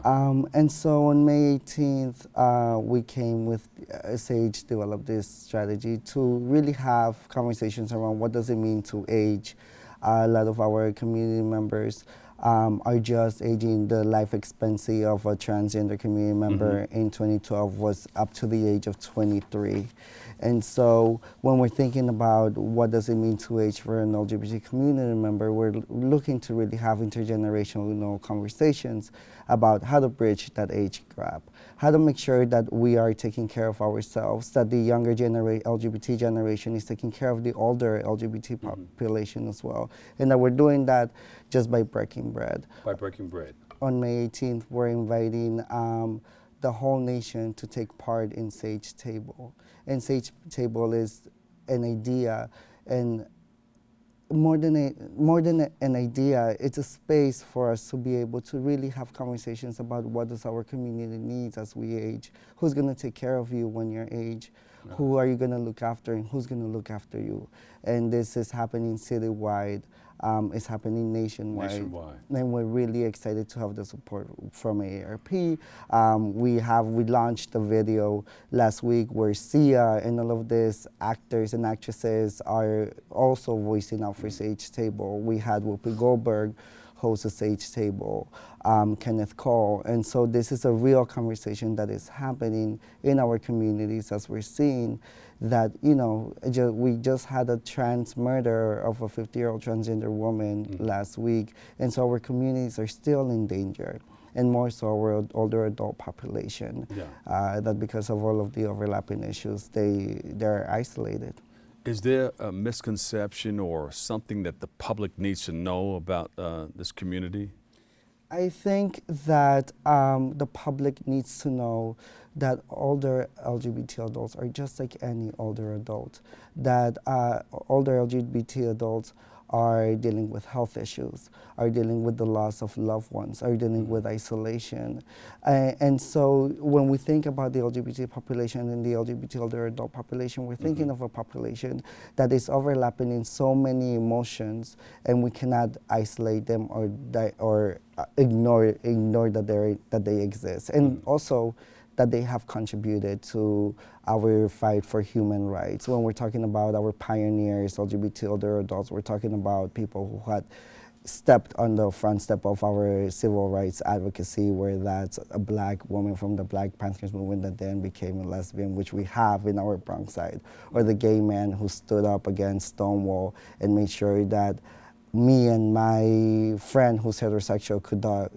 And so on May 18th, we came with SAGE developed this strategy to really have conversations around what does it mean to age. A lot of our community members are just aging. The life expectancy of a transgender community member in 2012 was up to the age of 23. And so when we're thinking about what does it mean to age for an LGBT community member, we're looking to really have intergenerational conversations about how to bridge that age gap, how to make sure that we are taking care of ourselves, that the younger LGBT generation is taking care of the older LGBT population as well, and that we're doing that just by breaking bread. By breaking bread. On May 18th, we're inviting the whole nation to take part in SAGE Table. And SAGE Table is an idea, and more than an idea, it's a space for us to be able to really have conversations about what does our community needs as we age, who's going to take care of you when you age, who are you going to look after, and who's going to look after you. And this is happening citywide. It's happening nationwide. And we're really excited to have the support from AARP. We launched a video last week where Sia and all of these actors and actresses are also voicing out for SAGE Table. We had Whoopi Goldberg host a SAGE Table, Kenneth Cole. And so this is a real conversation that is happening in our communities, as we're seeing that, you know, we just had a trans murder of a 50-year-old transgender woman last week. And so our communities are still in danger, and more so our older adult population, that because of all of the overlapping issues, they're isolated. Is there a misconception or something that the public needs to know about this community? I think that the public needs to know that older LGBT adults are just like any older adult, that older LGBT adults are dealing with health issues, are dealing with the loss of loved ones, are dealing with isolation. And so when we think about the LGBT population and the LGBT older adult population, we're thinking of a population that is overlapping in so many emotions, and we cannot isolate them or ignore that they exist. And also that they have contributed to our fight for human rights. When we're talking about our pioneers, LGBT older adults, we're talking about people who had stepped on the front step of our civil rights advocacy, where that's a black woman from the Black Panthers movement that then became a lesbian, which we have in our Bronx side, or the gay man who stood up against Stonewall and made sure that me and my friend who's heterosexual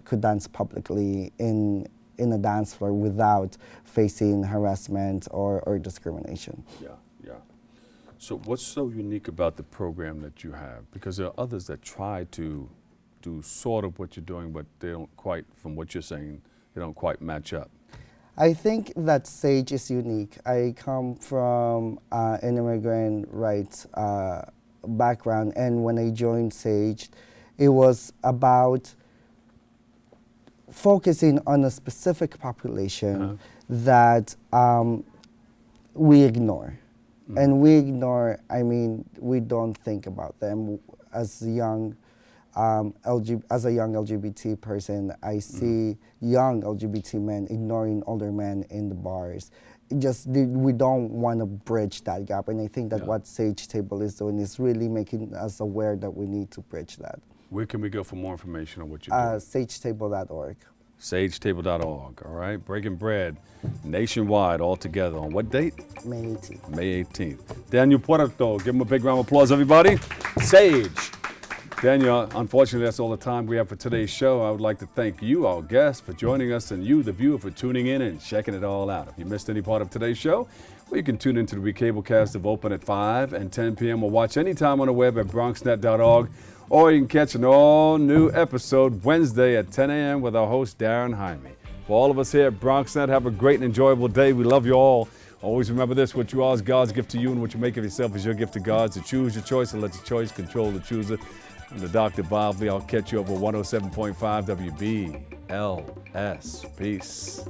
could dance publicly in a dance floor without facing harassment or discrimination. Yeah. So what's so unique about the program that you have? Because there are others that try to do sort of what you're doing, but they don't quite, from what you're saying, they don't quite match up. I think that SAGE is unique. I come from an immigrant rights background, and when I joined SAGE, it was about focusing on a specific population that we ignore. And we ignore, I mean, we don't think about them. As a young LGBT person, I see young LGBT men ignoring older men in the bars. We don't want to bridge that gap, and I think that what Sage Table is doing is really making us aware that we need to bridge that. Where can we go for more information on what you're doing? SageTable.org. SageTable.org, all right? Breaking bread nationwide all together on what date? May 18th. May 18th. Daniel Puerto, give him a big round of applause, everybody. Sage. Daniel, unfortunately, that's all the time we have for today's show. I would like to thank you, our guests, for joining us, and you, the viewer, for tuning in and checking it all out. If you missed any part of today's show, well, you can tune into the recablecast of Open at 5 and 10 p.m. or watch anytime on the web at BronxNet.org. Or you can catch an all-new episode Wednesday at 10 a.m. with our host, Darren Jaime. For all of us here at BronxNet, have a great and enjoyable day. We love you all. Always remember this, what you are is God's gift to you, and what you make of yourself is your gift to God. So choose your choice and let your choice control the chooser. I'm the Dr. Bob Lee. I'll catch you over 107.5 WBLS. Peace.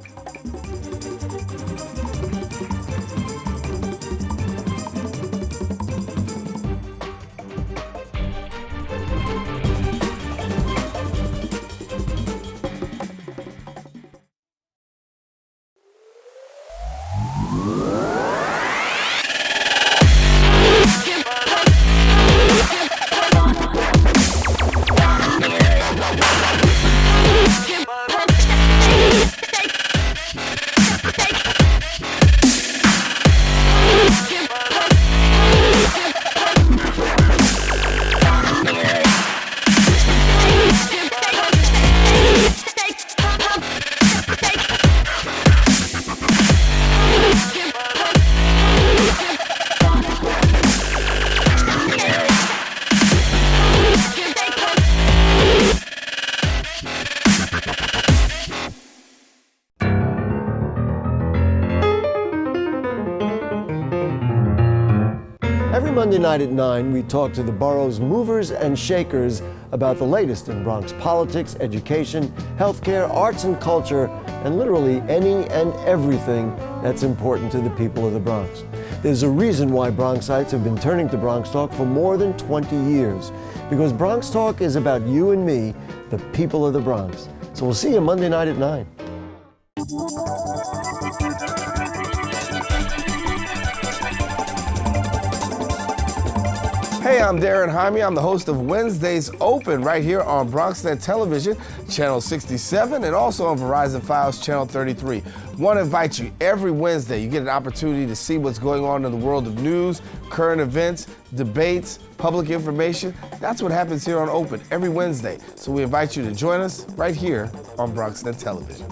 Monday night at 9, we talk to the borough's movers and shakers about the latest in Bronx politics, education, healthcare, arts and culture, and literally any and everything that's important to the people of the Bronx. There's a reason why Bronxites have been turning to Bronx Talk for more than 20 years, because Bronx Talk is about you and me, the people of the Bronx. So we'll see you Monday night at 9. Hey, I'm Darren Jaime. I'm the host of Wednesdays Open right here on BronxNet Television, Channel 67, and also on Verizon Files, Channel 33. Want to invite you every Wednesday. You get an opportunity to see what's going on in the world of news, current events, debates, public information. That's what happens here on Open every Wednesday. So we invite you to join us right here on BronxNet Television.